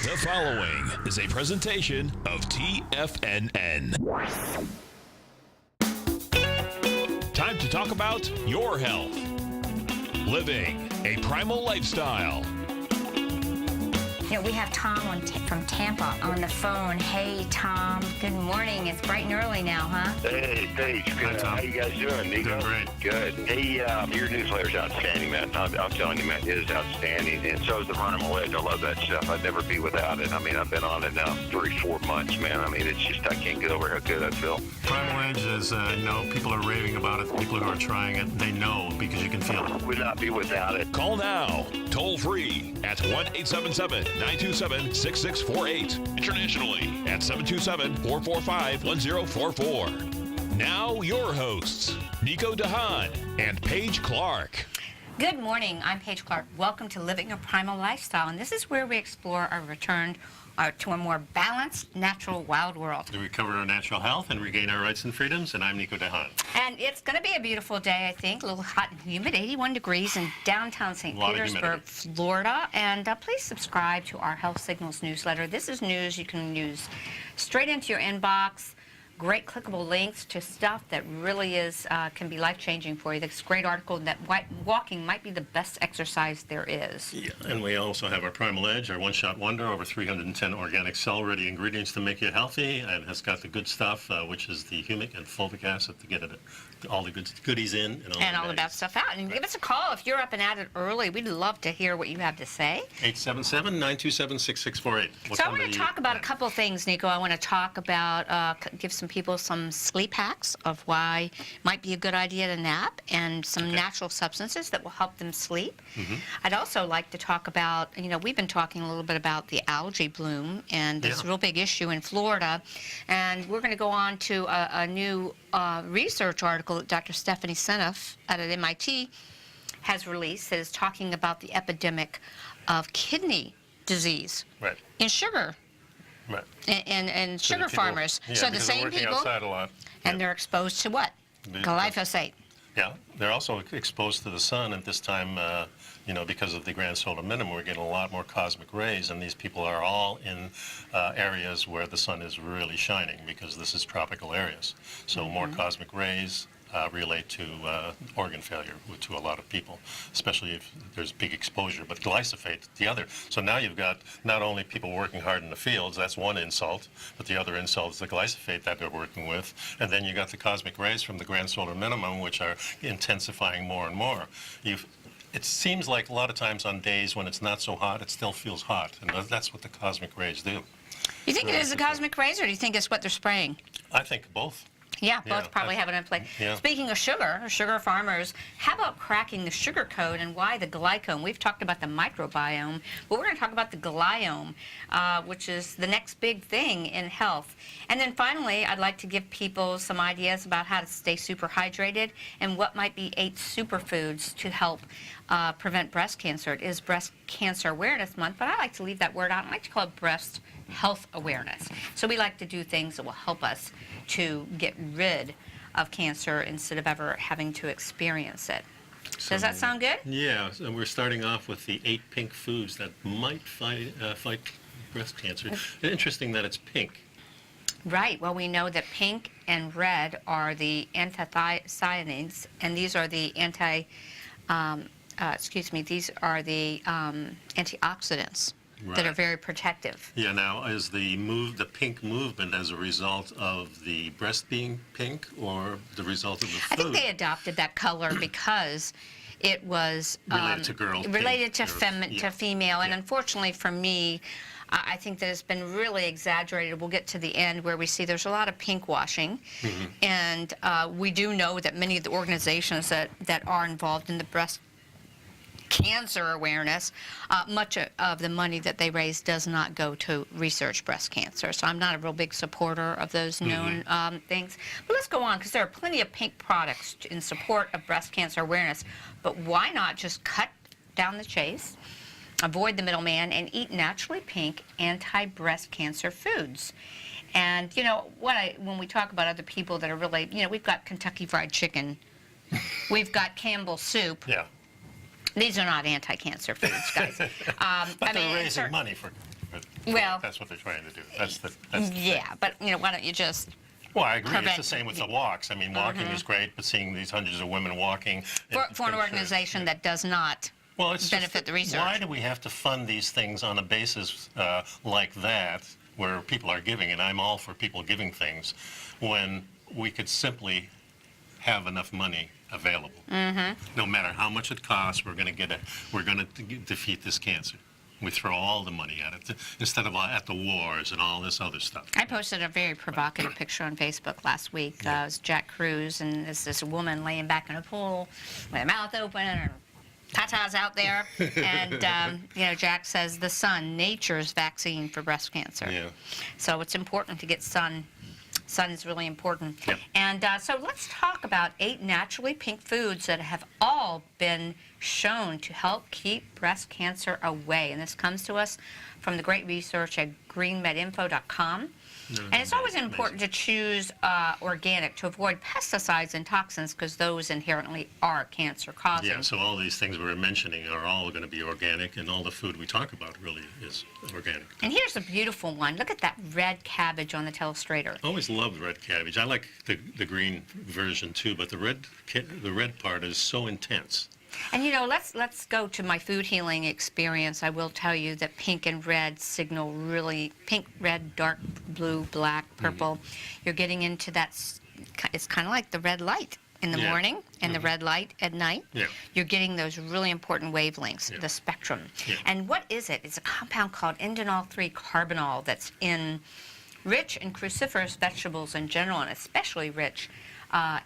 The following is a presentation of TFNN. Time to talk about your health. Living a primal lifestyle. You know, we have Tom from Tampa on the phone. Hey, Tom. Good morning. It's bright and early now, huh? Hey, Paige. Good. How you guys doing, Nico? Doing great. Good. Hey, your newsletter's outstanding, man. I'm telling you, man, it is outstanding. And so is the Primal Edge. I love that stuff. I'd never be without it. I mean, I've been on it now 3-4 months, man. I mean, it's just, I can't get over how good I feel. Primal Edge is, people are raving about it. People who are trying it, they know because you can feel it. Would not be without it. Call now, toll free at 1-877-927-6648. Internationally at 727-445-1044. Now your hosts, Nico de Haan and Paige Clarke. Good morning. I'm Paige Clarke. Welcome to Living a Primal Lifestyle, and this is where we explore our return to a more balanced, natural, wild world. To recover our natural health and regain our rights and freedoms, and I'm Nico de Haan. And it's going to be a beautiful day, I think. A little hot and humid, 81 degrees in downtown St. Petersburg, Florida. And please subscribe to our Health Signals newsletter. This is news you can use straight into your inbox. Great clickable links to stuff that really is can be life-changing for you. This great article that walking might be the best exercise there is. Yeah, and we also have our Primal Edge, our one-shot wonder, over 310 organic cell-ready ingredients to make you healthy, and has got the good stuff, which is the humic and fulvic acid to get it, all the goodies in. And all the bad stuff out. And give us a call if you're up and at it early. We'd love to hear what you have to say. 877-927-6648. So I want to talk about a couple of things, Nico. I want to talk about, give some people some sleep hacks of why it might be a good idea to nap, and some natural substances that will help them sleep. I'd also like to talk about, we've been talking a little bit about the algae bloom and this real big issue in Florida, and we're going to go on to a new research article that Dr. Stephanie Seneff out at MIT has released that is talking about the epidemic of kidney disease in sugar. Right. And sugar farmers. So the same people, outside a lot. And they're exposed to what? Glyphosate. Yeah, they're also exposed to the sun at this time, because of the grand solar minimum. We're getting a lot more cosmic rays, and these people are all in areas where the sun is really shining, because this is tropical areas. So more cosmic rays relate to organ failure to a lot of people, especially if there's big exposure. But glyphosate, the other. So now you've got not only people working hard in the fields, that's one insult, but the other insult is the glyphosate that they're working with. And then you got the cosmic rays from the grand solar minimum, which are intensifying more and more. It seems like a lot of times on days when it's not so hot, it still feels hot. And that's what the cosmic rays do. You think it is the cosmic rays, or do you think it's what they're spraying? I think both. Yeah, both probably have it in play. Yeah. Speaking of sugar farmers, how about cracking the sugar code and why the glycome? We've talked about the microbiome, but we're going to talk about the gliome, which is the next big thing in health. And then finally, I'd like to give people some ideas about how to stay super hydrated and what might be 8 superfoods to help prevent breast cancer. It is Breast Cancer Awareness Month, but I like to leave that word out. I like to call it breast health awareness. So we like to do things that will help us to get rid of cancer instead of ever having to experience it. Does that sound good? Yeah, so we're starting off with the 8 pink foods that might fight breast cancer. Interesting that it's pink. Right. Well, we know that pink and red are the anthocyanins, and these are the these are the antioxidants. That are very protective. Yeah. Now, is the pink movement as a result of the breast being pink, or the result of the food? I think they adopted that color because it was related to girls, related to female, and unfortunately for me, I think that it's been really exaggerated. We'll get to the end where we see there's a lot of pink washing, and we do know that many of the organizations that are involved in the breast cancer awareness, much of the money that they raise does not go to research breast cancer. So I'm not a real big supporter of those known things. But let's go on, because there are plenty of pink products in support of breast cancer awareness. But why not just cut down the chase, avoid the middleman, and eat naturally pink anti-breast cancer foods? And, when we talk about other people that are really, we've got Kentucky Fried Chicken, we've got Campbell's Soup. Yeah. These are not anti-cancer foods, guys. But they're raising money for But Well, that's what they're trying to do. That's the yeah, but why don't you just Well, I agree. It's prevent- the same with the walks. I mean, walking is great, but seeing these hundreds of women walking... for an organization that does not it's benefit just, the research. Why do we have to fund these things on a basis like that, where people are giving, and I'm all for people giving things, when we could simply have enough money available? No matter how much it costs, we're going to defeat this cancer. We throw all the money at it instead of at the wars and all this other stuff. I posted a very provocative picture on Facebook last week. It was Jack Cruz, and there's this woman laying back in a pool with her mouth open and her tatas out there. And, Jack says, the sun, nature's vaccine for breast cancer. Yeah. So it's important to get sun. Sun is really important. Yep. And so let's talk about 8 naturally pink foods that have all been shown to help keep breast cancer away. And this comes to us from the great research at greenmedinfo.com. And it's always important to choose organic to avoid pesticides and toxins because those inherently are cancer-causing. Yeah, so all these things we were mentioning are all going to be organic, and all the food we talk about really is organic. And here's a beautiful one. Look at that red cabbage on the telestrator. I always loved red cabbage. I like the green version too, but the red part is so intense. And let's go to my food healing experience. I will tell you that pink and red signal really pink, red, dark blue, black, purple. You're getting into that. It's kind of like the red light in the morning and the red light at night. Yeah. You're getting those really important wavelengths, the spectrum. Yeah. And what is it? It's a compound called indinol-3 carbinol that's rich in cruciferous vegetables in general, and especially rich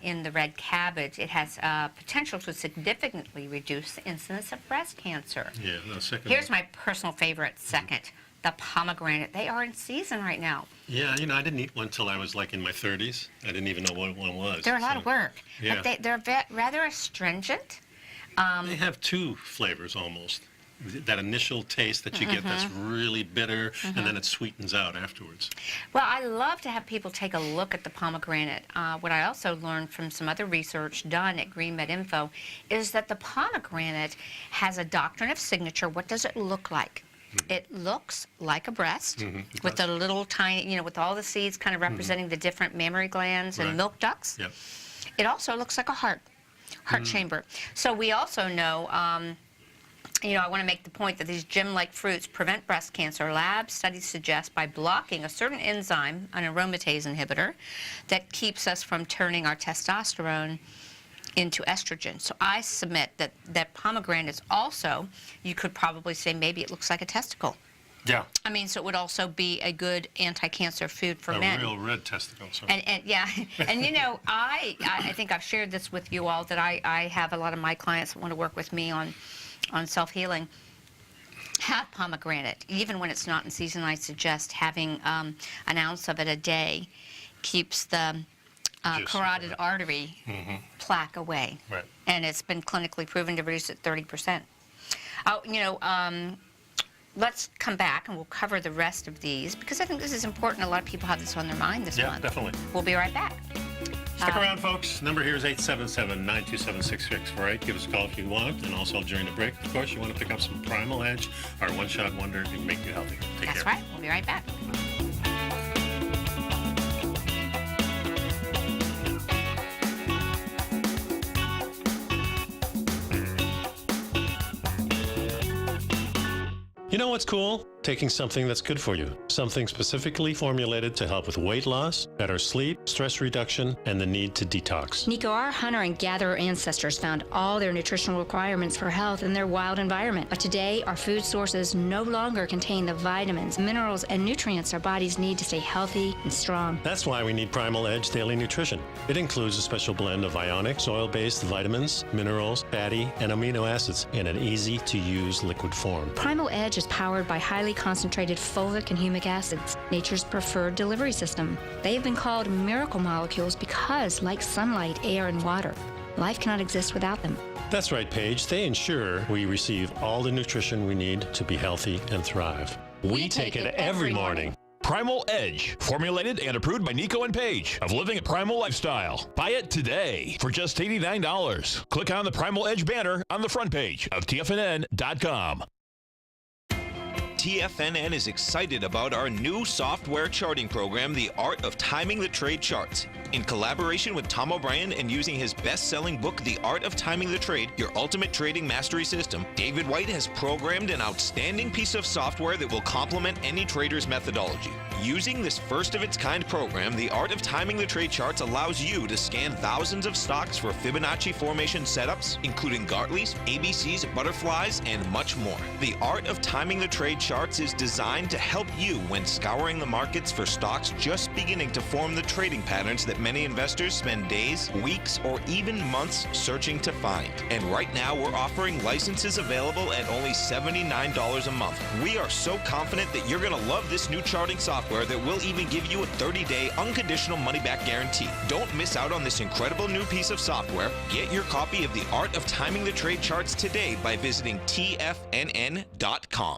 in the red cabbage. It has potential to significantly reduce the incidence of breast cancer. Yeah, no, second. Here's my personal favorite second, the pomegranate. They are in season right now. Yeah, I didn't eat one until I was like in my 30s. I didn't even know what one was. They're a lot of work, Yeah. but they're rather astringent. They have 2 flavors almost. That initial taste that you get that's really bitter, and then it sweetens out afterwards. Well, I love to have people take a look at the pomegranate. What I also learned from some other research done at Green Med Info is that the pomegranate has a doctrine of signature. What does it look like? It looks like a breast with a little tiny, with all the seeds kind of representing the different mammary glands and milk ducts. Yep. It also looks like a heart chamber. So we also know I want to make the point that these gem-like fruits prevent breast cancer. Lab studies suggest by blocking a certain enzyme, an aromatase inhibitor, that keeps us from turning our testosterone into estrogen. So I submit that pomegranate is also, you could probably say maybe it looks like a testicle. Yeah. I mean, so it would also be a good anti-cancer food for men. A real red testicle. So. And yeah, and I think I've shared this with you all that I have a lot of my clients that want to work with me on self-healing. Have pomegranate, even when it's not in season. I suggest having an ounce of it a day keeps the carotid artery plaque away. Right. And it's been clinically proven to reduce it 30%. Let's come back and we'll cover the rest of these because I think this is important. A lot of people have this on their mind this month. Yeah, definitely. We'll be right back. Stick around, folks. Number here is 877-927-6648. Give us a call if you want. And also during the break, of course, you want to pick up some Primal Edge, our one-shot wonder to make you healthy. Take That's care. right. We'll be right back. You know what's cool? Taking something that's good for you. Something specifically formulated to help with weight loss, better sleep, stress reduction, and the need to detox. Nico, our hunter and gatherer ancestors found all their nutritional requirements for health in their wild environment. But today, our food sources no longer contain the vitamins, minerals, and nutrients our bodies need to stay healthy and strong. That's why we need Primal Edge Daily Nutrition. It includes a special blend of ionic, soil-based vitamins, minerals, fatty, and amino acids in an easy-to-use liquid form. Primal Edge is powered by highly concentrated fulvic and humic acids, nature's preferred delivery system. They have been called miracle molecules because, like sunlight, air, and water, life cannot exist without them. That's right, Paige. They ensure we receive all the nutrition we need to be healthy and thrive. We take it every morning. Primal Edge, formulated and approved by Nico and Paige of Living a Primal Lifestyle. Buy it today for just $89. Click on the Primal Edge banner on the front page of TFNN.com. TFNN is excited about our new software charting program, The Art of Timing the Trade Charts. In collaboration with Tom O'Brien and using his best-selling book, The Art of Timing the Trade, Your Ultimate Trading Mastery System, David White has programmed an outstanding piece of software that will complement any trader's methodology. Using this first-of-its-kind program, The Art of Timing the Trade Charts allows you to scan thousands of stocks for Fibonacci formation setups, including Gartleys, ABCs, butterflies, and much more. The Art of Timing the Trade Charts is designed to help you when scouring the markets for stocks just beginning to form the trading patterns that many investors spend days, weeks, or even months searching to find. And right now, we're offering licenses available at only $79 a month. We are so confident that you're going to love this new charting software that will even give you a 30-day unconditional money-back guarantee. Don't miss out on this incredible new piece of software. Get your copy of The Art of Timing the Trade Charts today by visiting TFNN.com.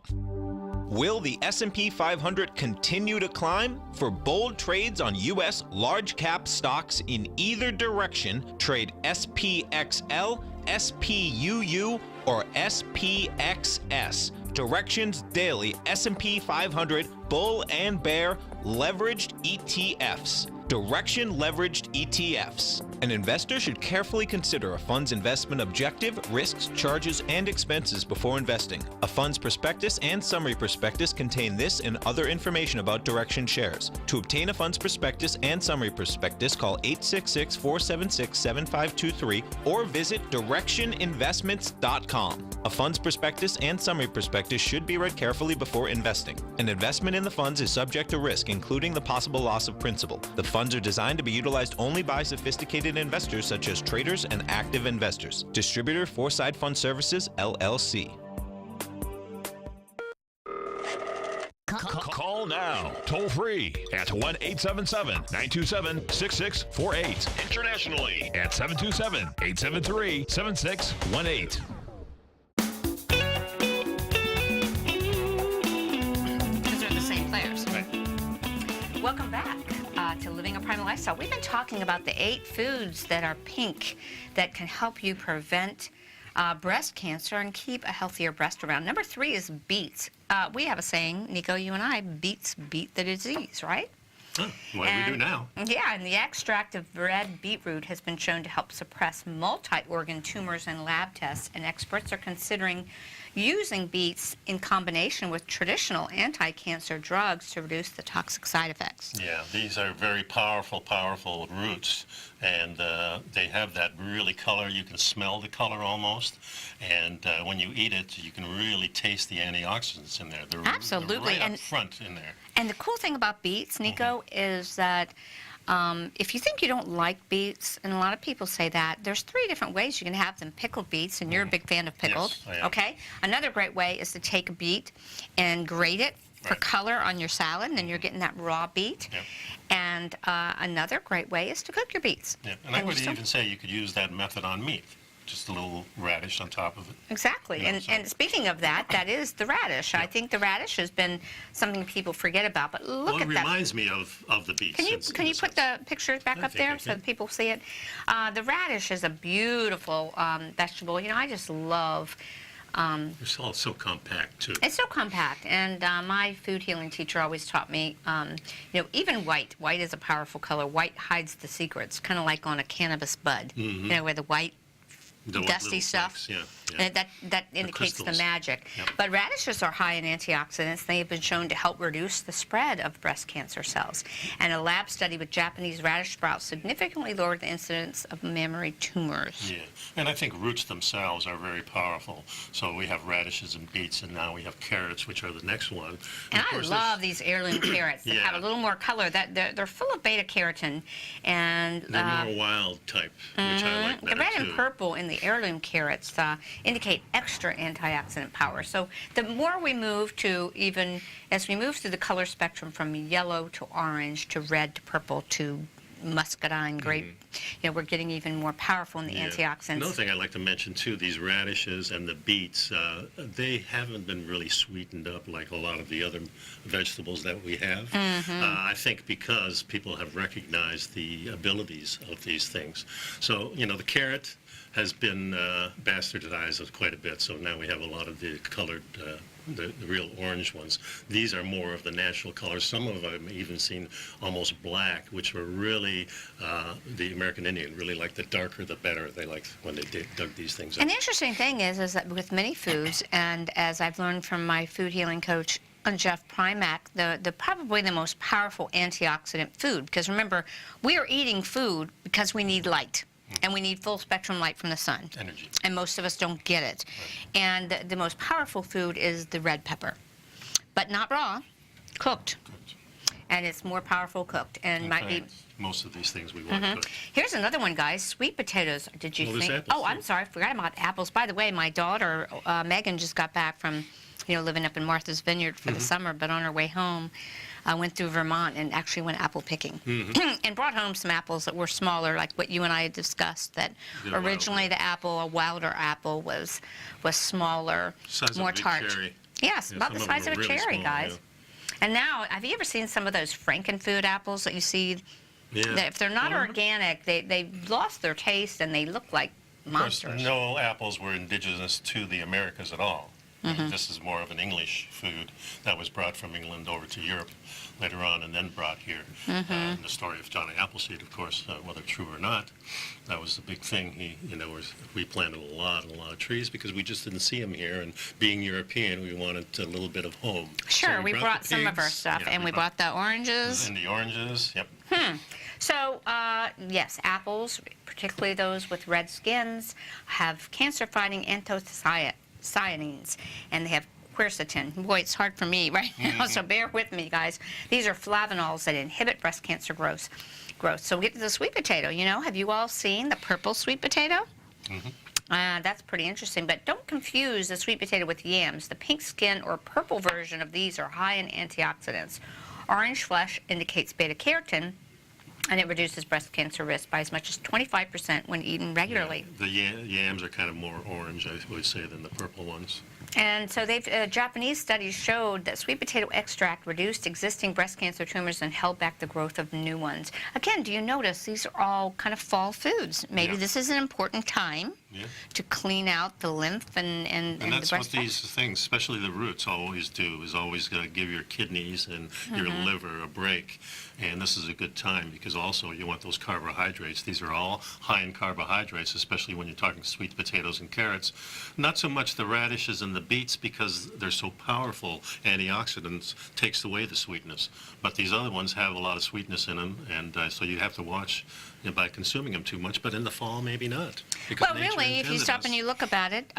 Will the S&P 500 continue to climb? For bold trades on U.S. large-cap stocks in either direction, trade SPXL, SPUU, or SPXS. Directions Daily S&P 500 Bull and Bear Leveraged ETFs. Direction Leveraged ETFs. An investor should carefully consider a fund's investment objective, risks, charges, and expenses before investing. A fund's prospectus and summary prospectus contain this and other information about Direction shares. To obtain a fund's prospectus and summary prospectus, call 866-476-7523 or visit directioninvestments.com. A fund's prospectus and summary prospectus should be read carefully before investing. An investment in the funds is subject to risk, including the possible loss of principal. The funds are designed to be utilized only by sophisticated investors such as traders and active investors. Distributor Foreside Fund Services, LLC. Call now, toll free at 1-877-927-6648. Internationally at 727-873-7618. Those are the same players. Right. Welcome back to Living a Primal Lifestyle. We've been talking about the 8 foods that are pink that can help you prevent breast cancer and keep a healthier breast around. Number 3 is beets. We have a saying, Nico, you and I, beets beat the disease, right? Oh, what do we do now? Yeah, and the extract of red beetroot has been shown to help suppress multi-organ tumors in lab tests, and experts are considering using beets in combination with traditional anti-cancer drugs to reduce the toxic side effects. Yeah, these are very powerful roots, and they have that really color. You can smell the color almost, and when you eat it, you can really taste the antioxidants in there. They're Absolutely. They're right up front in there. And the cool thing about beets, Nico, is that if you think you don't like beets, and a lot of people say that, there's 3 different ways you can have them. Pickled beets, and you're a big fan of pickled. Yes, I am. Okay? Another great way is to take a beet and grate it for color on your salad, and then you're getting that raw beet. Yep. And another great way is to cook your beets. Yeah, and I would even say you could use that method on meat. Just a little radish on top of it. Exactly. You know, and speaking of that, that is the radish. Yeah. I think the radish has been something people forget about, but look at that. It reminds me of the beets. Can you put the pictures back up there so that people see it? The radish is a beautiful vegetable. You know, I just love... It's all so compact, too. It's so compact, and my food healing teacher always taught me, you know, even white is a powerful color. White hides the secrets, kind of like on a cannabis bud, you know, where the white dusty stuff. Flakes, yeah. And that indicates the magic. Yep. But radishes are high in antioxidants. They have been shown to help reduce the spread of breast cancer cells. And a lab study with Japanese radish sprouts significantly lowered the incidence of mammary tumors. Yeah, and I think roots themselves are very powerful. So we have radishes and beets, and now we have carrots, which are the next one. And I love these heirloom carrots that have a little more color. They're full of beta-carotene. And they're more wild type, which I like better, the red too. and purple in the heirloom carrots indicate extra antioxidant power. So the more we move to as we move through the color spectrum from yellow to orange to red to purple to muscadine grape, you know, we're getting even more powerful in the antioxidants. Another thing I'd like to mention, too, these radishes and the beets, they haven't been really sweetened up like a lot of the other vegetables that we have. I think because people have recognized the abilities of these things. So, you know, the carrot, has been bastardized quite a bit, so now we have a lot of the colored, the real orange ones. These are more of the natural colors. Some of them I've even seen almost black, which were really, the American Indian really liked the darker the better. They liked when they dug these things up. And the interesting thing is that with many foods, and as I've learned from my food healing coach, Jeff Primack, the probably the most powerful antioxidant food, because remember, we are eating food because we need light. And we need full spectrum light from the sun. Energy. And most of us don't get it. Right. And the most powerful food is the red pepper. But not raw, cooked. And it's more powerful cooked. And might be most of these things we want cooked. Here's another one, guys. Sweet potatoes. Did you think? Apples, oh, I'm sorry. I forgot about apples. By the way, my daughter, Megan, just got back from, living up in Martha's Vineyard for the summer, but on her way home, went through Vermont and actually went apple picking and brought home some apples that were smaller, like what you and I had discussed, that originally the apple, a wilder apple, was smaller, more tart. Cherry. Yes, about the size of a cherry, guys. Yeah. And now, have you ever seen some of those Frankenfood apples that you see? Yeah. That if they're not organic, they've lost their taste and they look like monsters. Of course, no apples were indigenous to the Americas at all. This is more of an English food that was brought from England over to Europe later on and then brought here. The story of Johnny Appleseed, of course, whether true or not, that was the big thing. We planted a lot of trees because we just didn't see them here, and being European, we wanted a little bit of home. Sure, so we brought some of our stuff, and we brought the oranges. And the oranges, yep. So, yes, apples, particularly those with red skins, have cancer-fighting anthocyanins, and they have quercetin. Boy, it's hard for me right now, so bear with me, guys. These are flavonols that inhibit breast cancer growth. So we get to the sweet potato. Have you all seen the purple sweet potato? That's pretty interesting, but don't confuse the sweet potato with yams. The pink skin or purple version of these are high in antioxidants. Orange flesh indicates beta-carotene, and it reduces breast cancer risk by as much as 25% when eaten regularly. Yeah, the yams are kind of more orange, I would say, than the purple ones. And so Japanese studies showed that sweet potato extract reduced existing breast cancer tumors and held back the growth of new ones. Again, do you notice these are all kind of fall foods? Maybe this is an important time to clean out the lymph and that's the breast what these things, especially the roots, always do, is always give your kidneys and your liver a break. And this is a good time because also you want those carbohydrates. These are all high in carbohydrates, especially when you're talking sweet potatoes and carrots. Not so much the radishes and the beets because they're so powerful. Antioxidants takes away the sweetness. But these other ones have a lot of sweetness in them, and so you have to watch by consuming them too much, but in the fall, maybe not. Well, really, if you stop and you look about it,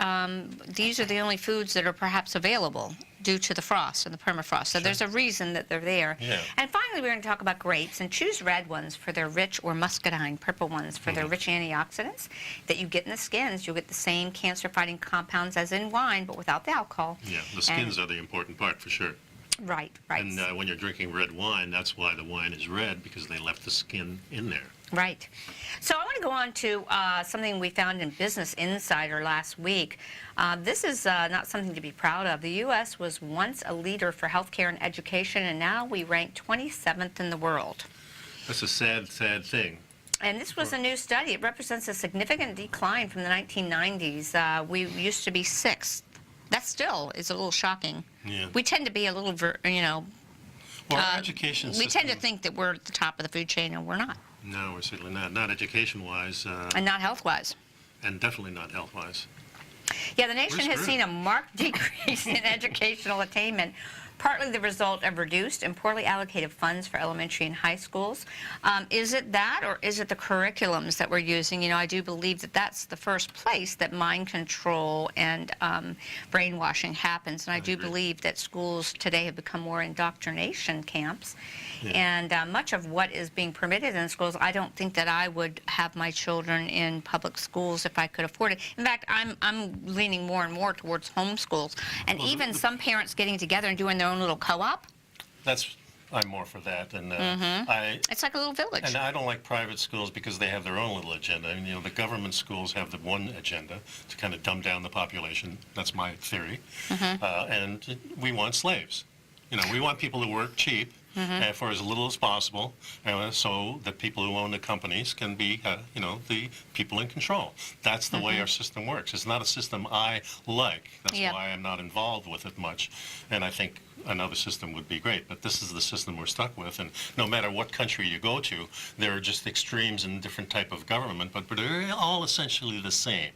these are the only foods that are perhaps available due to the frost and the permafrost. So there's a reason that they're there. Yeah. And finally, we're going to talk about grapes, and choose red ones for their rich, or muscadine, purple ones for their rich antioxidants that you get in the skins. You'll get the same cancer-fighting compounds as in wine, but without the alcohol. Yeah, the skins are the important part for sure. Right. And when you're drinking red wine, that's why the wine is red, because they left the skin in there. Right. So I want to go on to something we found in Business Insider last week. This is not something to be proud of. The U.S. was once a leader for healthcare and education, and now we rank 27th in the world. That's a sad, sad thing. And this was a new study. It represents a significant decline from the 1990s. We used to be 6th. That still is a little shocking. Yeah. We tend to be a little, Well, our education system... We tend to think that we're at the top of the food chain, and we're not. No, we're certainly not. Not education-wise. And not health-wise. And definitely not health-wise. Yeah, the nation has seen a marked decrease in educational attainment, partly the result of reduced and poorly allocated funds for elementary and high schools. Is it that, or is it the curriculums that we're using? I do believe that that's the first place that mind control and brainwashing happens, and I do believe that schools today have become more indoctrination camps. And much of what is being permitted in schools, I don't think that I would have my children in public schools if I could afford it. In fact, I'm leaning more and more towards homeschools, and even some parents getting together and doing their own little co-op. I'm more for that, and it's like a little village. And I don't like private schools because they have their own little agenda. I mean, the government schools have the one agenda to kind of dumb down the population. That's my theory. And we want slaves. We want people to work cheap and for as little as possible, so that people who own the companies can be, the people in control. That's the way our system works. It's not a system I like. That's why I'm not involved with it much. And I think another system would be great. But this is the system we're stuck with. And no matter what country you go to, there are just extremes in different type of government, but they're all essentially the same.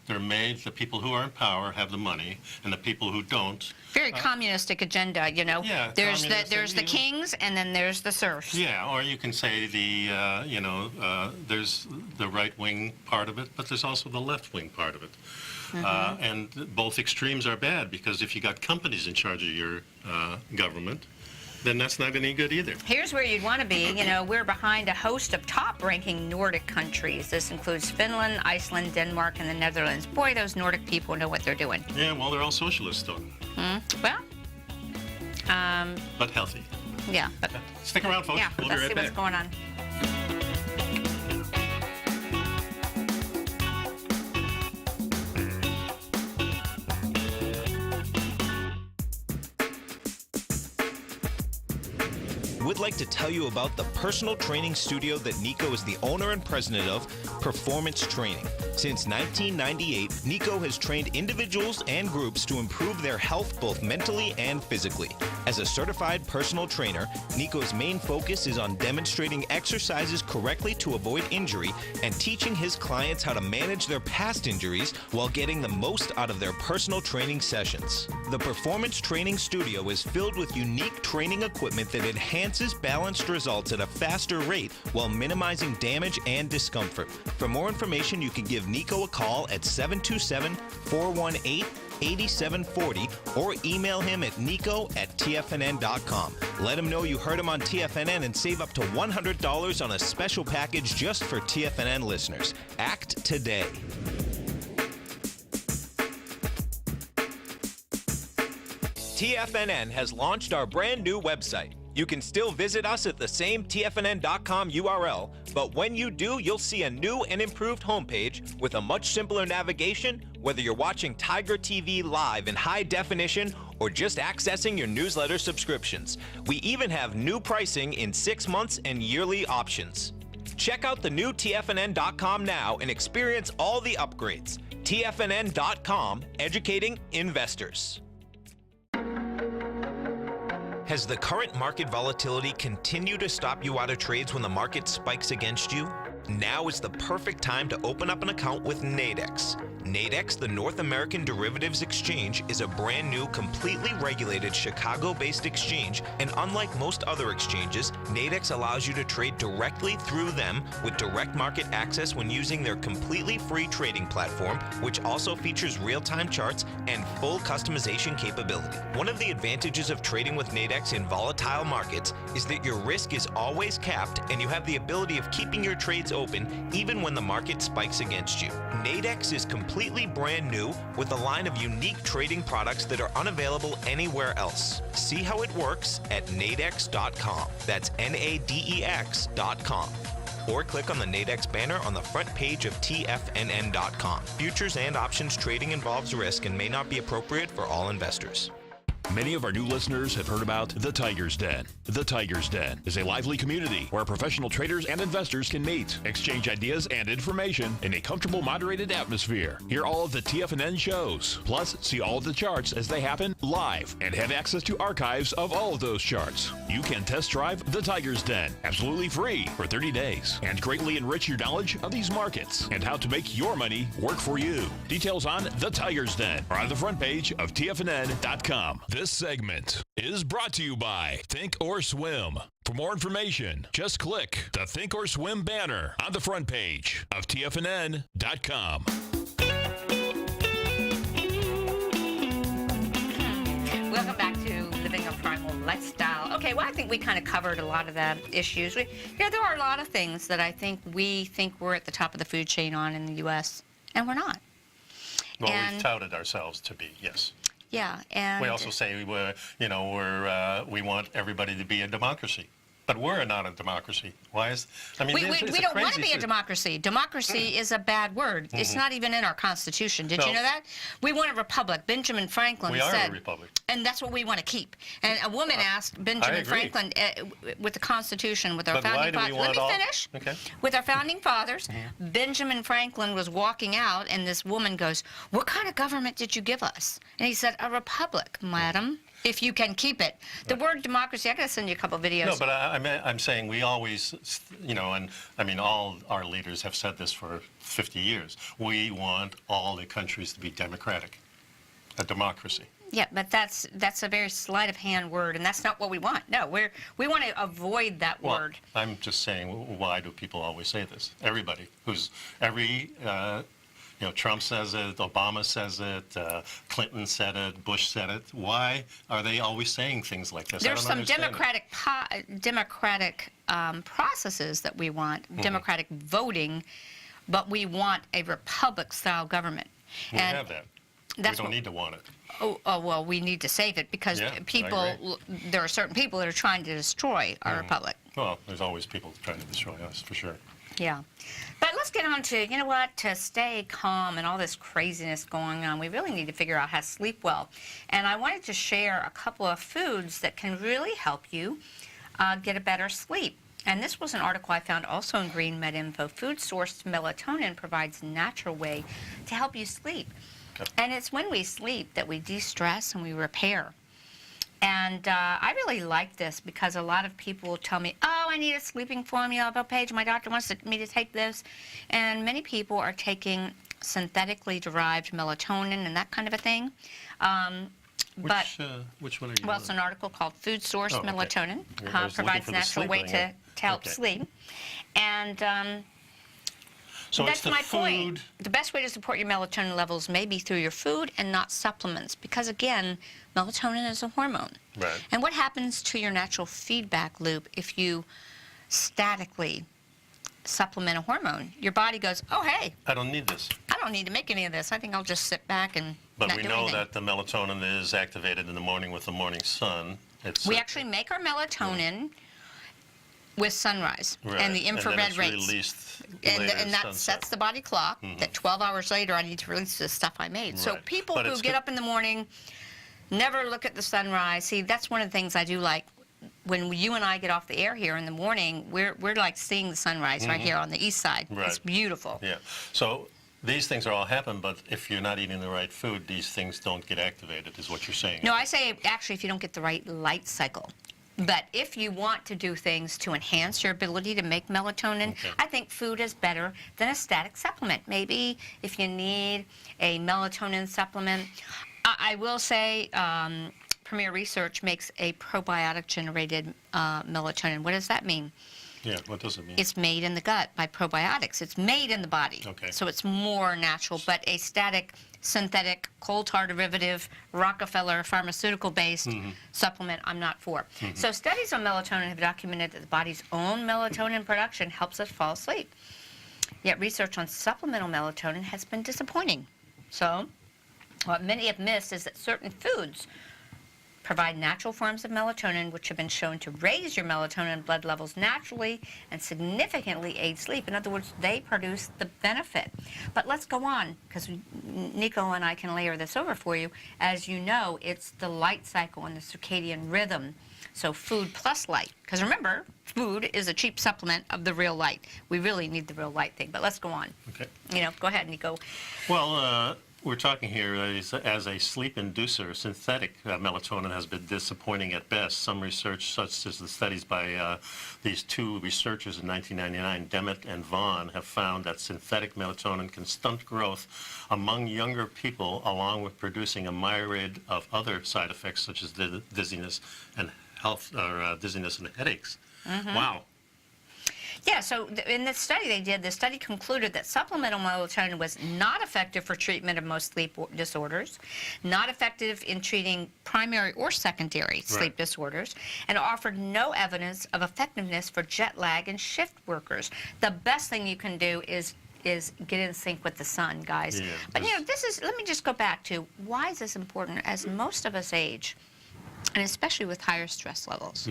They're made, the people who are in power have the money, and the people who don't. Very communistic agenda, you know. Yeah, there's the kings, and then there's the serfs. Yeah, or you can say there's the right-wing part of it, but there's also the left-wing part of it. And both extremes are bad, because if you got companies in charge of your government, then that's not any good either. Here's where you'd want to be. You know, we're behind a host of top-ranking Nordic countries. This includes Finland, Iceland, Denmark, and the Netherlands. Boy, those Nordic people know what they're doing. Yeah, well, they're all socialists, though. Well, but healthy. Yeah. But, stick around, folks. Yeah, We'll be let's right see back. what's going on. We'd like to tell you about the personal training studio that Nico is the owner and president of, Performance Training. Since 1998, Nico has trained individuals and groups to improve their health both mentally and physically. As a certified personal trainer, Nico's main focus is on demonstrating exercises correctly to avoid injury and teaching his clients how to manage their past injuries while getting the most out of their personal training sessions. The Performance Training Studio is filled with unique training equipment that enhances balanced results at a faster rate while minimizing damage and discomfort. For more information, you can give Nico a call at 727-418-8740 or email him at nico@tfnn.com. Let him know you heard him on TFNN and save up to $100 on a special package just for TFNN listeners. Act today. TFNN has launched our brand new website. You can still visit us at the same TFNN.com URL, but when you do, you'll see a new and improved homepage with a much simpler navigation, whether you're watching Tiger TV live in high definition or just accessing your newsletter subscriptions. We even have new pricing in 6 months and yearly options. Check out the new TFNN.com now and experience all the upgrades. TFNN.com, educating investors. Has the current market volatility continued to stop you out of trades when the market spikes against you? Now is the perfect time to open up an account with Nadex. Nadex, the North American Derivatives Exchange, is a brand new, completely regulated Chicago-based exchange, and unlike most other exchanges, Nadex allows you to trade directly through them with direct market access when using their completely free trading platform, which also features real-time charts and full customization capability. One of the advantages of trading with Nadex in volatile markets is that your risk is always capped and you have the ability of keeping your trades open even when the market spikes against you. Nadex is completely brand new with a line of unique trading products that are unavailable anywhere else. See how it works at nadex.com. That's NADEX.com. Or click on the Nadex banner on the front page of TFNN.com. Futures and options trading involves risk and may not be appropriate for all investors. Many of our new listeners have heard about The Tiger's Den. The Tiger's Den is a lively community where professional traders and investors can meet, exchange ideas and information in a comfortable, moderated atmosphere. Hear all of the TFNN shows, plus see all of the charts as they happen live and have access to archives of all of those charts. You can test drive The Tiger's Den absolutely free for 30 days and greatly enrich your knowledge of these markets and how to make your money work for you. Details on The Tiger's Den are on the front page of TFNN.com. This segment is brought to you by Think or Swim. For more information, just click the Think or Swim banner on the front page of TFNN.com. Welcome back to Living a Primal Lifestyle. Okay, well, I think we kind of covered a lot of the issues. There are a lot of things that I think we're at the top of the food chain on in the U.S., and we're not. Well, we've touted ourselves to be, yes. Yeah, and we also say we want everybody to be a democracy, But we're not a democracy. Why is? I mean, We it's a don't want to crazy be a democracy. Democracy is a bad word. It's not even in our Constitution. Did you know that? We want a republic. Benjamin Franklin said. We are a republic. And that's what we want to keep. And a woman asked Benjamin Franklin with the Constitution, with our founding fathers. Let me finish. Okay. With our founding fathers, Benjamin Franklin was walking out, and this woman goes, "What kind of government did you give us?" And he said, "A republic, madam, if you can keep it." The word democracy, I got to send you a couple videos. No, but I'm saying we always, you know, and I mean all our leaders have said this for 50 years. We want all the countries to be democratic, a democracy. Yeah, but that's a very sleight of hand word, and that's not what we want. No, we want to avoid that word. I'm just saying, why do people always say this? Everybody, you know, Trump says it, Obama says it, Clinton said it, Bush said it. Why are they always saying things like this? There's some democratic processes that we want, democratic voting, but we want a republic-style government. We have that. We don't need to want it. Oh, well, we need to save it because there are certain people that are trying to destroy our republic. Well, there's always people trying to destroy us, for sure. Yeah. But let's get on to, you know what, to stay calm and all this craziness going on, we really need to figure out how to sleep well. And I wanted to share a couple of foods that can really help you get a better sleep. And this was an article I found also in Green Med Info. Food-sourced melatonin provides a natural way to help you sleep. Okay. And it's when we sleep that we de-stress and we repair. And I really like this because a lot of people will tell me, "Oh, I need a sleeping formula. Oh, Paige, my doctor wants me to take this." And many people are taking synthetically derived melatonin and that kind of a thing. Which one are you? Well, it's an article called Food Source Melatonin. Provides a natural way to help sleep. And so that's my point. The best way to support your melatonin levels may be through your food and not supplements, because again, melatonin is a hormone. Right. And what happens to your natural feedback loop if you statically supplement a hormone? Your body goes, "Oh, hey, I don't need this. I don't need to make any of this. I think I'll just sit back and But not we do know anything." that the melatonin is activated in the morning with the morning sun. We actually make our melatonin with sunrise and the infrared and then it's rays. Released And that sunset. sets the body clock that 12 hours later I need to release the stuff I made. So people who get up in the morning, never look at the sunrise. See, that's one of the things I do like. When you and I get off the air here in the morning, we're like seeing the sunrise right here on the east side. Right. It's beautiful. Yeah. So these things are all happen, but if you're not eating the right food, these things don't get activated, is what you're saying. No, I say actually if you don't get the right light cycle. But if you want to do things to enhance your ability to make melatonin, I think food is better than a static supplement. Maybe if you need a melatonin supplement, I will say Premier Research makes a probiotic-generated melatonin. What does that mean? Yeah, what does it mean? It's made in the gut by probiotics. It's made in the body. Okay. So it's more natural, but a static, synthetic, coal tar derivative, Rockefeller pharmaceutical-based supplement I'm not for. So studies on melatonin have documented that the body's own melatonin production helps us fall asleep. Yet research on supplemental melatonin has been disappointing. So what many have missed is that certain foods provide natural forms of melatonin, which have been shown to raise your melatonin blood levels naturally and significantly aid sleep. In other words, they produce the benefit. But let's go on, because Nico and I can layer this over for you. As you know, it's the light cycle and the circadian rhythm. So food plus light. Because remember, food is a cheap supplement of the real light. We really need the real light thing. But let's go on. Okay. You know, go ahead, Nico. Well, we're talking here as a sleep inducer. Synthetic melatonin has been disappointing at best. Some research, such as the studies by these two researchers in 1999, Demet and Vaughn, have found that synthetic melatonin can stunt growth among younger people, along with producing a myriad of other side effects, such as dizziness and dizziness and headaches. Wow. Yeah, so in the study they did, the study concluded that supplemental melatonin was not effective for treatment of most sleep disorders, not effective in treating primary or secondary sleep disorders, and offered no evidence of effectiveness for jet lag and shift workers. The best thing you can do is get in sync with the sun, guys. Yeah, but you know, let me just go back to, why is this important? As most of us age, and especially with higher stress levels.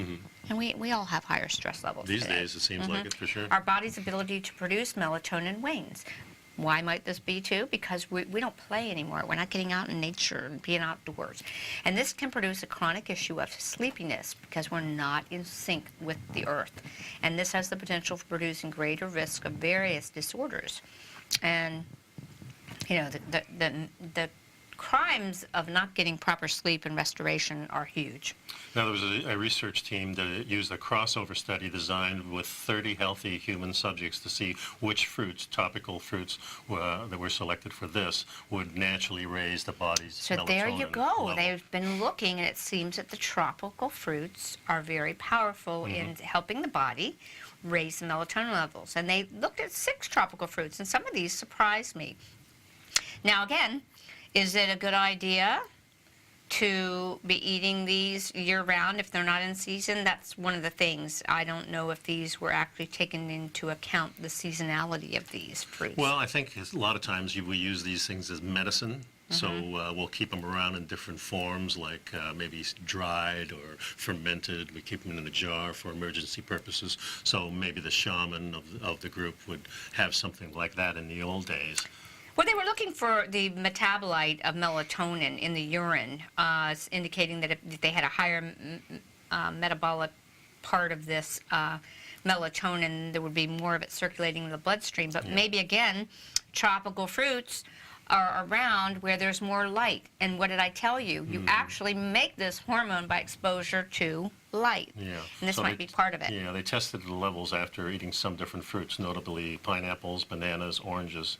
And we all have higher stress levels These today. days, it seems like it, for sure. Our body's ability to produce melatonin wanes. Why might this be, too? Because we don't play anymore. We're not getting out in nature and being outdoors. And this can produce a chronic issue of sleepiness because we're not in sync with the earth. And this has the potential for producing greater risk of various disorders. And, you know, the crimes of not getting proper sleep and restoration are huge. Now, there was a research team that used a crossover study designed with 30 healthy human subjects to see which fruits, topical fruits that were selected for this, would naturally raise the body's So melatonin there you go. level. They've been looking, and it seems that the tropical fruits are very powerful in helping the body raise the melatonin levels. And they looked at 6 tropical fruits, and some of these surprised me. Now, again, is it a good idea to be eating these year-round if they're not in season? That's one of the things. I don't know if these were actually taken into account, the seasonality of these fruits. Well, I think a lot of times we use these things as medicine. So we'll keep them around in different forms, like maybe dried or fermented. We keep them in a jar for emergency purposes. So maybe the shaman of the group would have something like that in the old days. Well, they were looking for the metabolite of melatonin in the urine, indicating that if they had a higher metabolic part of this melatonin, there would be more of it circulating in the bloodstream. But maybe, again, tropical fruits are around where there's more light. And what did I tell you? You actually make this hormone by exposure to light. Yeah. And this So might be part of it. Yeah, they tested the levels after eating some different fruits, notably pineapples, bananas, oranges.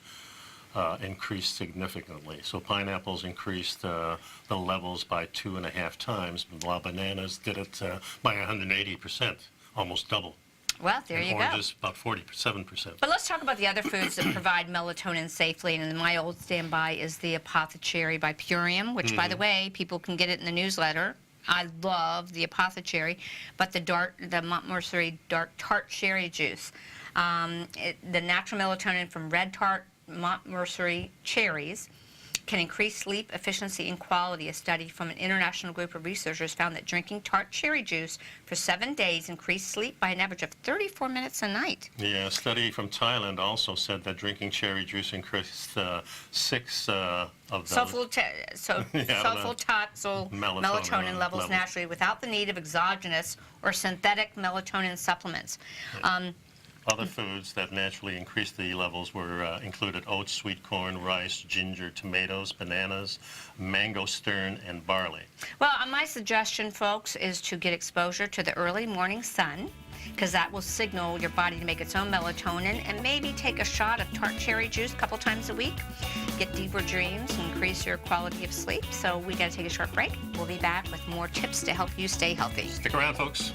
Increased significantly. So pineapples increased the levels by 2.5 times, while bananas did it by 180%, almost double. Well, there you go. Oranges about 47%. But let's talk about the other foods that provide melatonin safely. And my old standby is the apothecary by Purium, which, by the way, people can get it in the newsletter. I love the apothecary, but the Montmorency dark tart cherry juice. The natural melatonin from red tart Montmorency cherries can increase sleep efficiency and quality. A study from an international group of researchers found that drinking tart cherry juice for 7 days increased sleep by an average of 34 minutes a night. Yeah, a study from Thailand also said that drinking cherry juice increased 6 of those. Sulfatoxyl melatonin levels naturally without the need of exogenous or synthetic melatonin supplements. Other foods that naturally increased the levels were included oats, sweet corn, rice, ginger, tomatoes, bananas, mangosteen, and barley. Well, my suggestion, folks, is to get exposure to the early morning sun, because that will signal your body to make its own melatonin, and maybe take a shot of tart cherry juice a couple times a week. Get deeper dreams and increase your quality of sleep. So we got to take a short break. We'll be back with more tips to help you stay healthy. Stick around, folks.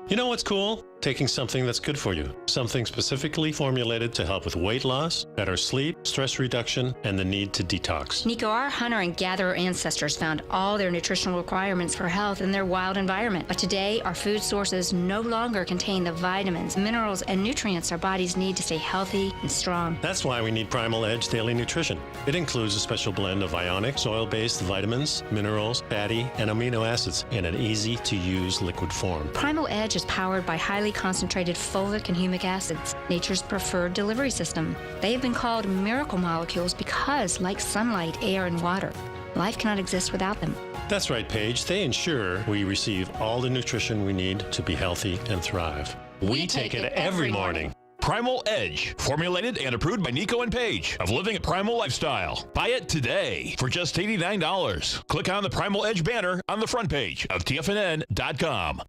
You know what's cool? Taking something that's good for you. Something specifically formulated to help with weight loss, better sleep, stress reduction, and the need to detox. Nico, our hunter and gatherer ancestors found all their nutritional requirements for health in their wild environment. But today, our food sources no longer contain the vitamins, minerals, and nutrients our bodies need to stay healthy and strong. That's why we need Primal Edge Daily Nutrition. It includes a special blend of ionic, soil-based vitamins, minerals, fatty, and amino acids in an easy-to-use liquid form. Primal Edge is powered by highly concentrated folic and humic acids, nature's preferred delivery system. They have been called miracle molecules because, like sunlight, air, and water, life cannot exist without them. That's right, Paige. They ensure we receive all the nutrition we need to be healthy and thrive. We take it every morning. Primal Edge, formulated and approved by Nico and Paige of Living a Primal Lifestyle. Buy it today for just $89. Click on the Primal Edge banner on the front page of TFNN.com.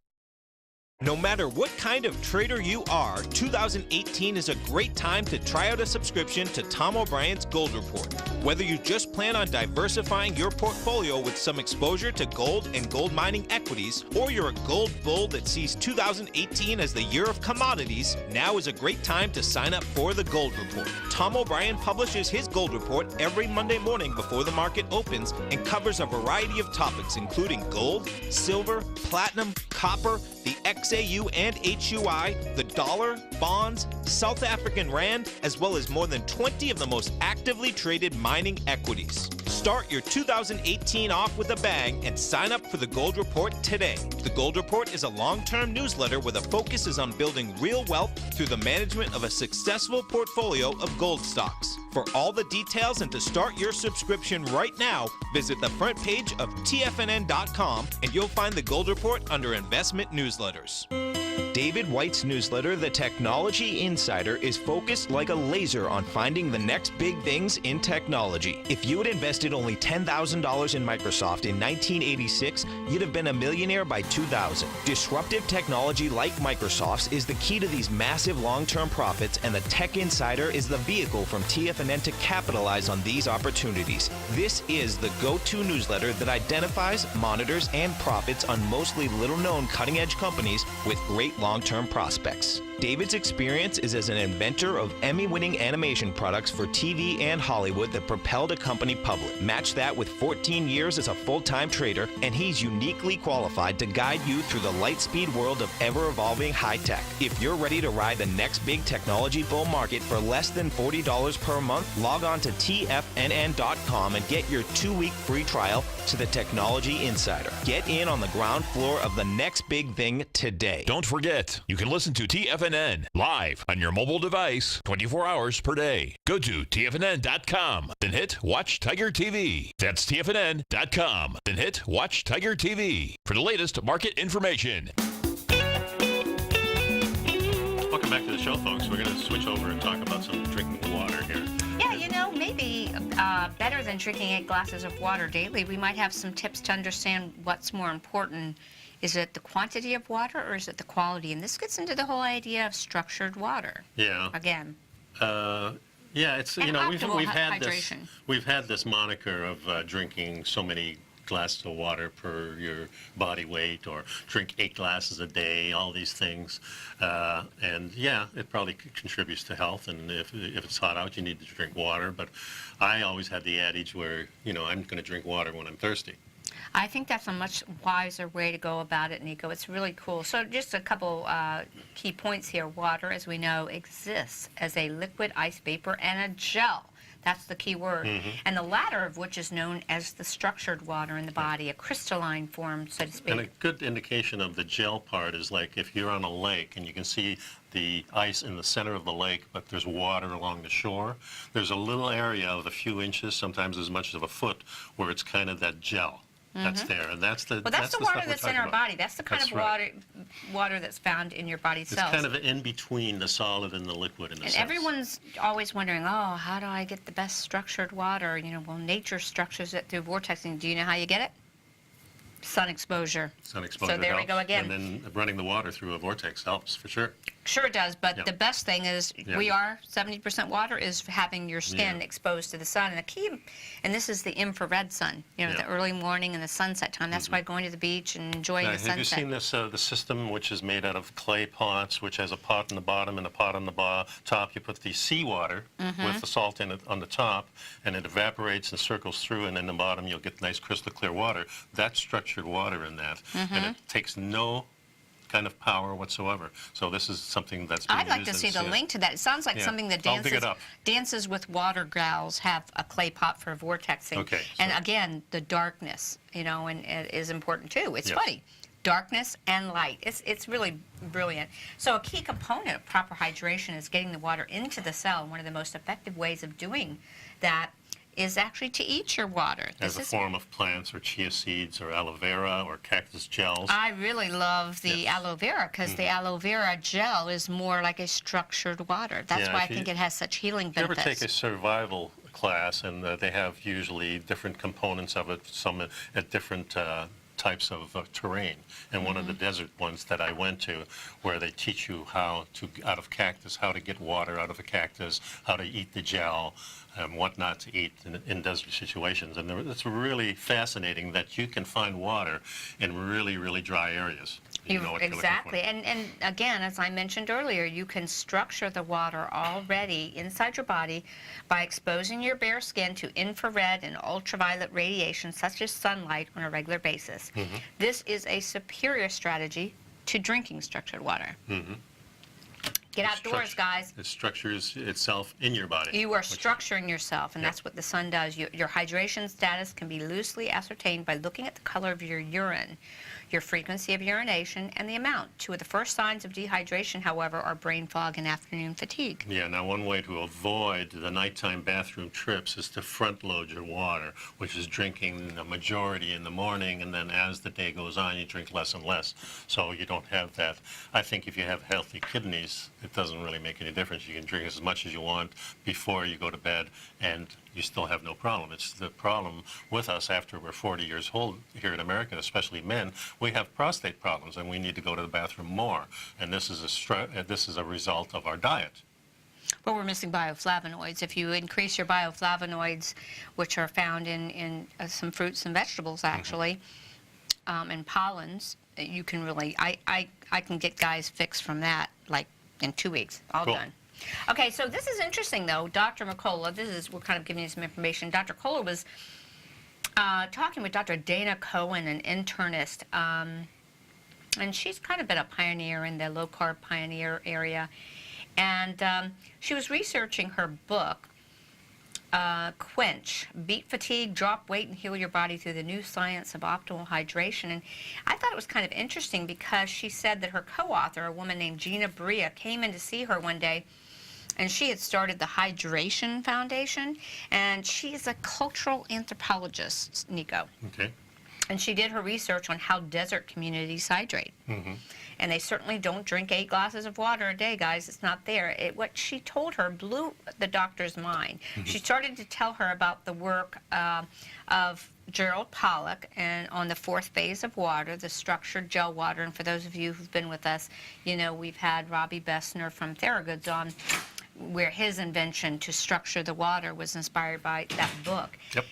No matter what kind of trader you are, 2018 is a great time to try out a subscription to Tom O'Brien's Gold Report. Whether you just plan on diversifying your portfolio with some exposure to gold and gold mining equities, or you're a gold bull that sees 2018 as the year of commodities, now is a great time to sign up for the Gold Report. Tom O'Brien publishes his Gold Report every Monday morning before the market opens and covers a variety of topics including gold, silver, platinum, copper, the X XAU and HUI, the dollar, bonds, South African rand, as well as more than 20 of the most actively traded mining equities. Start your 2018 off with a bang and sign up for the Gold Report today. The Gold Report is a long-term newsletter where the focus is on building real wealth through the management of a successful portfolio of gold stocks. For all the details and to start your subscription right now, visit the front page of TFNN.com and you'll find the Gold Report under Investment Newsletters. David White's newsletter, The Technology Insider, is focused like a laser on finding the next big things in technology. If you had invested only $10,000 in Microsoft in 1986, you'd have been a millionaire by 2000. Disruptive technology like Microsoft's is the key to these massive long-term profits, and the Tech Insider is the vehicle from TFNN to capitalize on these opportunities. This is the go-to newsletter that identifies, monitors, and profits on mostly little-known cutting-edge companies with great long-term prospects. David's experience is as an inventor of Emmy-winning animation products for TV and Hollywood that propelled a company public. Match that with 14 years as a full-time trader, and he's uniquely qualified to guide you through the light-speed world of ever-evolving high-tech. If you're ready to ride the next big technology bull market for less than $40 per month, log on to TFNN.com and get your 2-week free trial to the Technology Insider. Get in on the ground floor of the next big thing today. Don't forget, you can listen to TFNN live on your mobile device 24 hours per day. Go to TFNN.com, then hit Watch Tiger TV. That's TFNN.com, then hit Watch Tiger TV for the latest market information. Welcome back to the show, folks. We're going to switch over and talk about some drinking water here. Yeah, you know, maybe better than drinking 8 glasses of water daily, we might have some tips to understand what's more important. Is it the quantity of water or is it the quality? And this gets into the whole idea of structured water. Yeah. Again. Yeah, it's, And you know, we've hydration. had this moniker of drinking so many glasses of water per your body weight, or drink 8 glasses a day, all these things. And yeah, it probably contributes to health, and if it's hot out, you need to drink water. But I always had the adage where, you know, I'm going to drink water when I'm thirsty. I think that's a much wiser way to go about it, Nico. It's really cool. So just a couple key points here. Water, as we know, exists as a liquid, ice, vapor, and a gel. That's the key word. And the latter of which is known as the structured water in the body, a crystalline form, so to speak. And a good indication of the gel part is like if you're on a lake and you can see the ice in the center of the lake, but there's water along the shore. There's a little area of a few inches, sometimes as much as a foot, where it's kind of that gel. That's there, and that's the Well, that's the water that's in our about. body. That's the kind That's of water that's found in your body cells. It's kind of in between the solid and the liquid in a And sense. everyone's always wondering, oh, how do I get the best structured water? You know, well, nature structures it through vortexing. Do you know how you get it? Sun exposure. Sun exposure So there we helps. go again. And then running the water through a vortex helps, for sure. Sure it does, but Yeah. the best thing is we are 70% water, is having your skin exposed to the sun. And the key, and this is the infrared sun, you know, the early morning and the sunset time. That's why going to the beach and enjoying the sunset. Have you seen this, the system which is made out of clay pots, which has a pot in the bottom and a pot on the top? You put the seawater with the salt in it on the top, and it evaporates and circles through, and in the bottom you'll get nice crystal clear water. That's structured water in that, and it takes no kind of power whatsoever. So this is something that's being I'd like used to see as, the link to that. It sounds like something that I'll dig it up. dances with water gals have a clay pot for vortexing. Okay, And so- again, the darkness, you know, and it is important too. It's Yes. funny. Darkness and light. It's really brilliant. So a key component of proper hydration is getting the water into the cell. One of the most effective ways of doing that is actually to eat your water. as a form of plants or chia seeds or aloe vera or cactus gels. I really love the aloe vera because the aloe vera gel is more like a structured water. That's Yeah, why I if you- think it has such healing If you ever benefits. take a survival class, and they have usually different components of it, some at different types of terrain. And one of the desert ones that I went to, where they teach you how to, out of cactus, how to get water out of a cactus, how to eat the gel, and what not to eat in desert situations. And it's really fascinating that you can find water in really, really dry areas. You know what you're looking for. Exactly. And again, as I mentioned earlier, you can structure the water already inside your body by exposing your bare skin to infrared and ultraviolet radiation, such as sunlight, on a regular basis. This is a superior strategy to drinking structured water. Get outdoors, guys. It structures itself in your body. You are structuring yourself, and that's what the sun does. Your hydration status can be loosely ascertained by looking at the color of your urine, your frequency of urination, and the amount. Two of the first signs of dehydration, however, are brain fog and afternoon fatigue. Yeah, now one way to avoid the nighttime bathroom trips is to front load your water, which is drinking the majority in the morning, and then as the day goes on, you drink less and less, so you don't have that. I think if you have healthy kidneys, it doesn't really make any difference. You can drink as much as you want before you go to bed, and you still have no problem. It's the problem with us after we're 40 years old here in America, especially men. We have prostate problems, and we need to go to the bathroom more. And this is a result of our diet. Well, we're missing bioflavonoids. If you increase your bioflavonoids, which are found in some fruits and vegetables, actually, and pollens, you can really, I can get guys fixed from that, like in 2 weeks, all done. Okay, so this is interesting, though. Dr. McCullough, we're kind of giving you some information. Dr. McCullough was talking with Dr. Dana Cohen, an internist, and she's kind of been a pioneer in the low-carb pioneer area. And she was researching her book, Quench, Beat Fatigue, Drop Weight, and Heal Your Body Through the New Science of Optimal Hydration. And I thought it was kind of interesting because she said that her co-author, a woman named Gina Bria, came in to see her one day, and she had started the Hydration Foundation, and she is a cultural anthropologist, Nico. Okay. And she did her research on how desert communities hydrate. And they certainly don't drink 8 glasses of water a day, guys. It's not there. What she told her blew the doctor's mind. She started to tell her about the work of Gerald Pollack and on the 4th phase of water, the structured gel water. And for those of you who've been with us, you know we've had Robbie Bessner from Theragoods on, where his invention to structure the water was inspired by that book. Yep.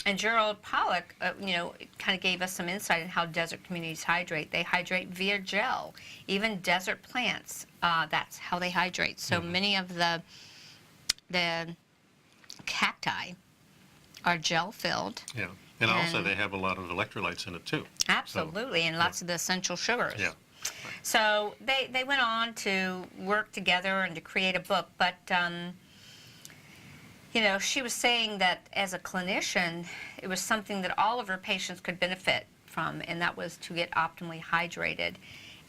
And Gerald Pollack, kind of gave us some insight on how desert communities hydrate. They hydrate via gel. Even desert plants, that's how they hydrate. So many of the cacti are gel-filled. Yeah, and also they have a lot of electrolytes in it, too. Absolutely, and lots of the essential sugars. Yeah. So they went on to work together and to create a book, but she was saying that as a clinician, it was something that all of her patients could benefit from, and that was to get optimally hydrated.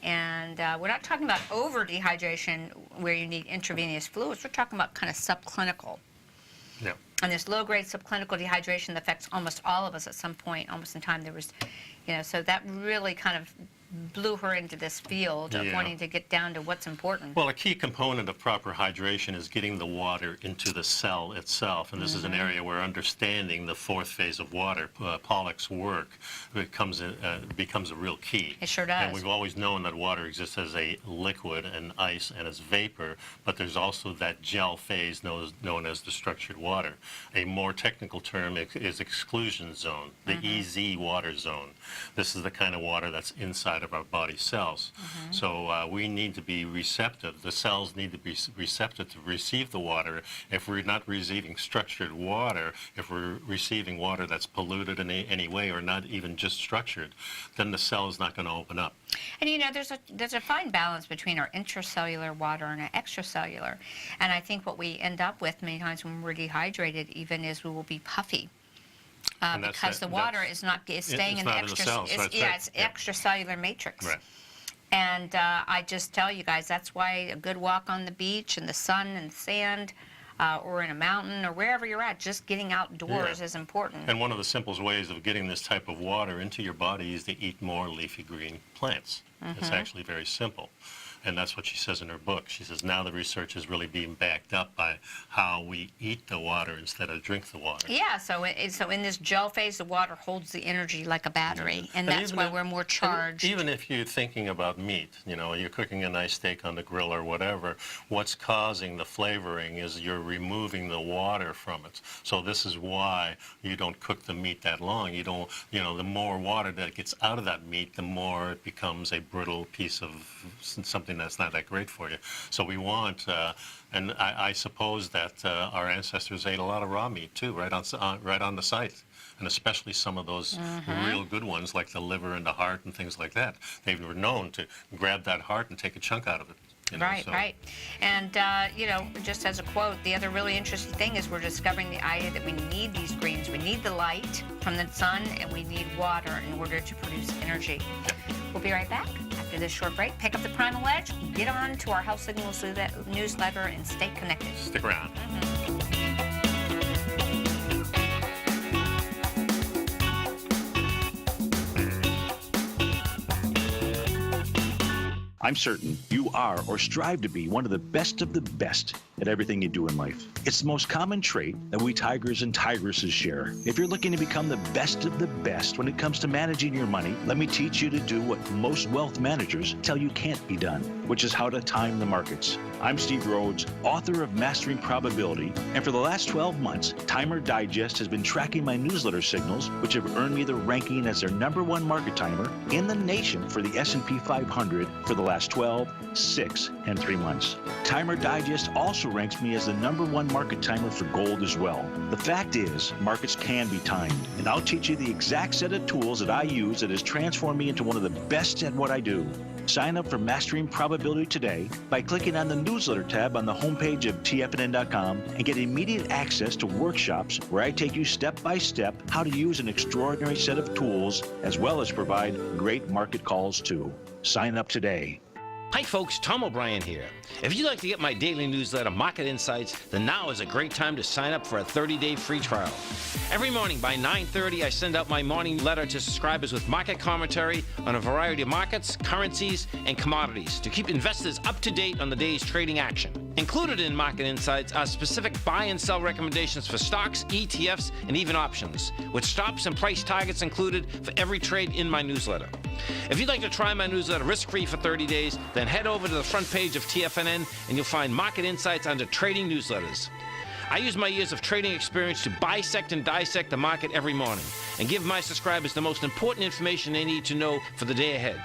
And we're not talking about over dehydration where you need intravenous fluids. We're talking about kind of subclinical. Yeah. And this low-grade subclinical dehydration that affects almost all of us at some point, almost in time. There was, so that really kind of blew her into this field of wanting to get down to what's important. Well, a key component of proper hydration is getting the water into the cell itself, and this is an area where understanding the 4th phase of water, Pollack's work, becomes a real key. It sure does. And we've always known that water exists as a liquid and ice and as vapor, but there's also that gel phase known as the structured water. A more technical term is exclusion zone, the EZ water zone. This is the kind of water that's inside of our body cells. So we need to be receptive. The cells need to be receptive to receive the water. If we're not receiving structured water, if we're receiving water that's polluted in any way or not even just structured, then the cell is not going to open up. And there's a fine balance between our intracellular water and our extracellular. And I think what we end up with many times when we're dehydrated even is we will be puffy. Because the water is staying in the extracellular matrix. Right. And I just tell you guys, that's why a good walk on the beach in the sun and sand, or in a mountain or wherever you're at, just getting outdoors is important. And one of the simplest ways of getting this type of water into your body is to eat more leafy green plants. It's actually very simple. And that's what she says in her book. She says now the research is really being backed up by how we eat the water instead of drink the water. Yeah, so in this gel phase, the water holds the energy like a battery, and that's why we're more charged. Even if you're thinking about meat, you're cooking a nice steak on the grill or whatever, what's causing the flavoring is you're removing the water from it. So this is why you don't cook the meat that long. You don't, the more water that gets out of that meat, the more it becomes a brittle piece of something that's not that great for you. So we want, and I suppose that our ancestors ate a lot of raw meat too, right on the site. and especially some of those real good ones like the liver and the heart and things like that. They were known to grab that heart and take a chunk out of it. You know, Right. And, just as a quote, the other really interesting thing is we're discovering the idea that we need these greens. We need the light from the sun, and we need water in order to produce energy. Yep. We'll be right back after this short break. Pick up the Primal Edge, get on to our Health Signals newsletter, and stay connected. Stick around. I'm certain you are or strive to be one of the best at everything you do in life. It's the most common trait that we tigers and tigresses share. If you're looking to become the best of the best when it comes to managing your money, let me teach you to do what most wealth managers tell you can't be done, which is how to time the markets. I'm Steve Rhodes, author of Mastering Probability, and for the last 12 months, Timer Digest has been tracking my newsletter signals, which have earned me the ranking as their #1 market timer in the nation for the S&P 500 for the last 12, 6, and 3 months. Timer Digest also ranks me as the #1 market timer for gold as well. The fact is, markets can be timed, and I'll teach you the exact set of tools that I use that has transformed me into one of the best at what I do. Sign up for Mastering Probability today by clicking on the newsletter tab on the homepage of TFNN.com and get immediate access to workshops where I take you step by step how to use an extraordinary set of tools as well as provide great market calls too. Sign up today. Hi folks, Tom O'Brien here. If you'd like to get my daily newsletter, Market Insights, then now is a great time to sign up for a 30-day free trial. Every morning by 9:30, I send out my morning letter to subscribers with market commentary on a variety of markets, currencies, and commodities to keep investors up to date on the day's trading action. Included in Market Insights are specific buy and sell recommendations for stocks, ETFs, and even options, with stops and price targets included for every trade in my newsletter. If you'd like to try my newsletter risk-free for 30 days, then head over to the front page of TFNN and you'll find Market Insights under Trading Newsletters. I use my years of trading experience to bisect and dissect the market every morning and give my subscribers the most important information they need to know for the day ahead.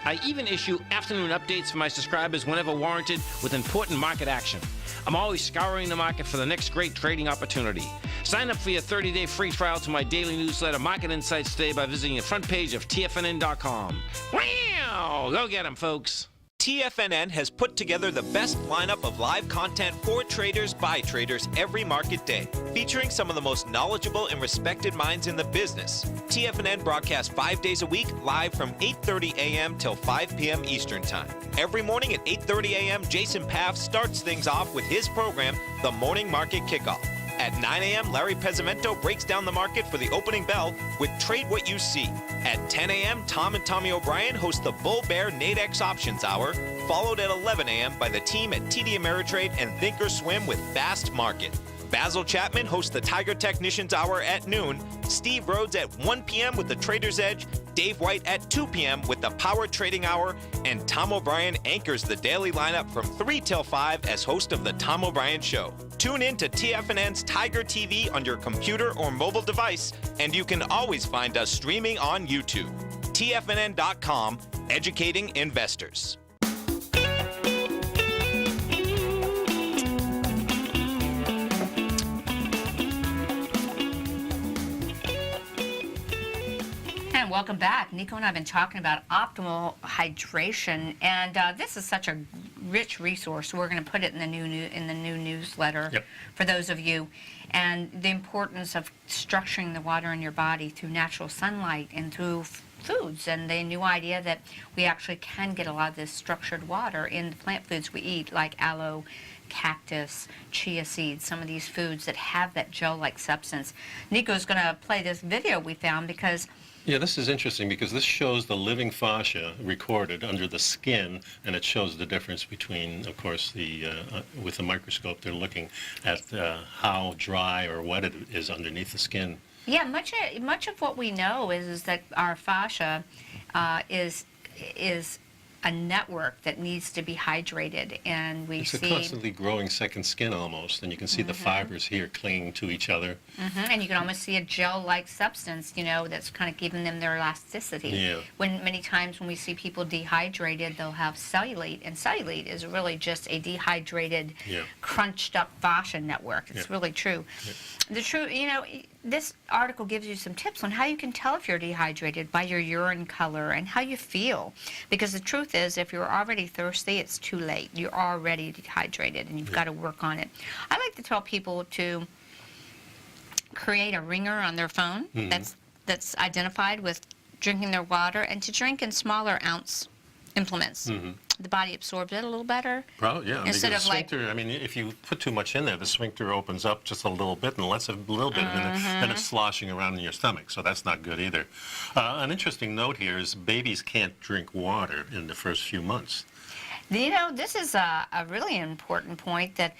I even issue afternoon updates for my subscribers whenever warranted with important market action. I'm always scouring the market for the next great trading opportunity. Sign up for your 30-day free trial to my daily newsletter, Market Insights, today by visiting the front page of TFNN.com. Wow! Go get 'em, folks. TFNN has put together the best lineup of live content for traders by traders every market day, featuring some of the most knowledgeable and respected minds in the business. TFNN broadcasts 5 days a week, live from 8:30 a.m. till 5 p.m. Eastern Time. Every morning at 8:30 a.m., Jason Paff starts things off with his program, The Morning Market Kickoff. At 9 a.m., Larry Pezzamento breaks down the market for the opening bell with Trade What You See. At 10 a.m., Tom and Tommy O'Brien host the Bull Bear Nadex Options Hour, followed at 11 a.m. by the team at TD Ameritrade and Thinkorswim with Fast Market. Basil Chapman hosts the Tiger Technicians Hour at noon, Steve Rhodes at 1 p.m. with the Trader's Edge, Dave White at 2 p.m. with the Power Trading Hour, and Tom O'Brien anchors the daily lineup from 3 till 5 as host of The Tom O'Brien Show. Tune in to TFNN's Tiger TV on your computer or mobile device, and you can always find us streaming on YouTube. TFNN.com, educating investors. Welcome back. Nico and I have been talking about optimal hydration, and this is such a rich resource. We're going to put it in the new newsletter for those of you, and the importance of structuring the water in your body through natural sunlight and through foods, and the new idea that we actually can get a lot of this structured water in the plant foods we eat, like aloe, cactus, chia seeds, some of these foods that have that gel-like substance. Nico's going to play this video we found because yeah, this is interesting because this shows the living fascia recorded under the skin, and it shows the difference between, of course, the with the microscope they're looking at how dry or wet it is underneath the skin. Yeah, much of what we know is that our fascia is a network that needs to be hydrated, and it's a constantly growing second skin almost, and you can see the fibers here clinging to each other. And you can almost see a gel-like substance, you know, that's kind of giving them their elasticity. Yeah. When many times when we see people dehydrated, they'll have cellulite, and cellulite is really just a dehydrated, crunched up fascia network. It's really true. The true, you know, this article gives you some tips on how you can tell if you're dehydrated by your urine color and how you feel. Because the truth is, if you're already thirsty, it's too late. You're already dehydrated, and you've got to work on it. I like to tell people to create a ringer on their phone that's identified with drinking their water, and to drink in smaller ounce implements. The body absorbs it a little better. Well, yeah, instead because of like, sphincter, I mean, if you put too much in there, the sphincter opens up just a little bit and lets a little bit, and then it's sloshing around in your stomach, so that's not good either. An interesting note here is babies can't drink water in the first few months. you know, this is a really important point, that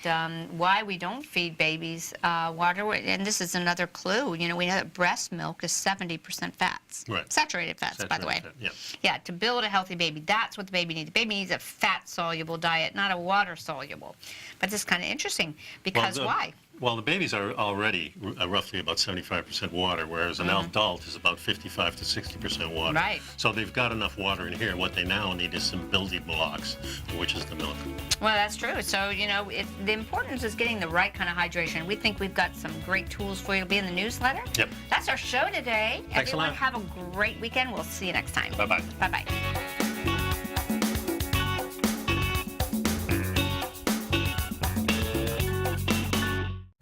why we don't feed babies water, and this is another clue. You know, we know that breast milk is 70% fats. Right. Saturated fats, by the way. Fat, yeah. Yeah, to build a healthy baby, that's what the baby needs. The baby needs a fat-soluble diet, not a water-soluble. But this is kind of interesting, because why? Well, the babies are already roughly about 75% water, whereas an adult is about 55 to 60% water. Right. So they've got enough water in here. What they now need is some building blocks, which is the milk. Well, that's true. So, you know, the importance is getting the right kind of hydration. We think we've got some great tools for you to be in the newsletter. Yep. That's our show today. Thanks a lot. Everyone have a great weekend. We'll see you next time. Bye-bye. Bye-bye.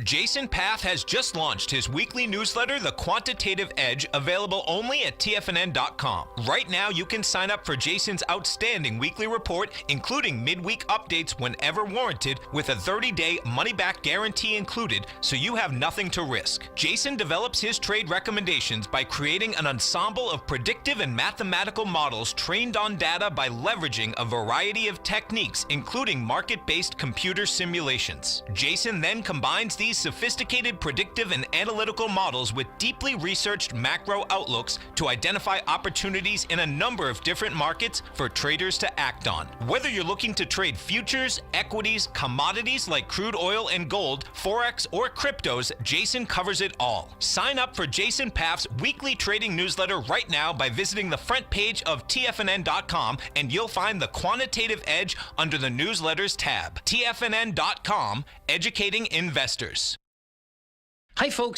Jason Path has just launched his weekly newsletter, The Quantitative Edge, available only at TFNN.com. Right now, you can sign up for Jason's outstanding weekly report, including midweek updates whenever warranted, with a 30-day money-back guarantee included, so you have nothing to risk. Jason develops his trade recommendations by creating an ensemble of predictive and mathematical models trained on data by leveraging a variety of techniques, including market-based computer simulations. Jason then combines these sophisticated predictive and analytical models with deeply researched macro outlooks to identify opportunities in a number of different markets for traders to act on. Whether you're looking to trade futures, equities, commodities like crude oil and gold, forex, or cryptos, Jason covers it all. Sign up for Jason Path's weekly trading newsletter right now by visiting the front page of TFNN.com, and you'll find the Quantitative Edge under the Newsletters tab. TFNN.com, educating investors. Hi, folks.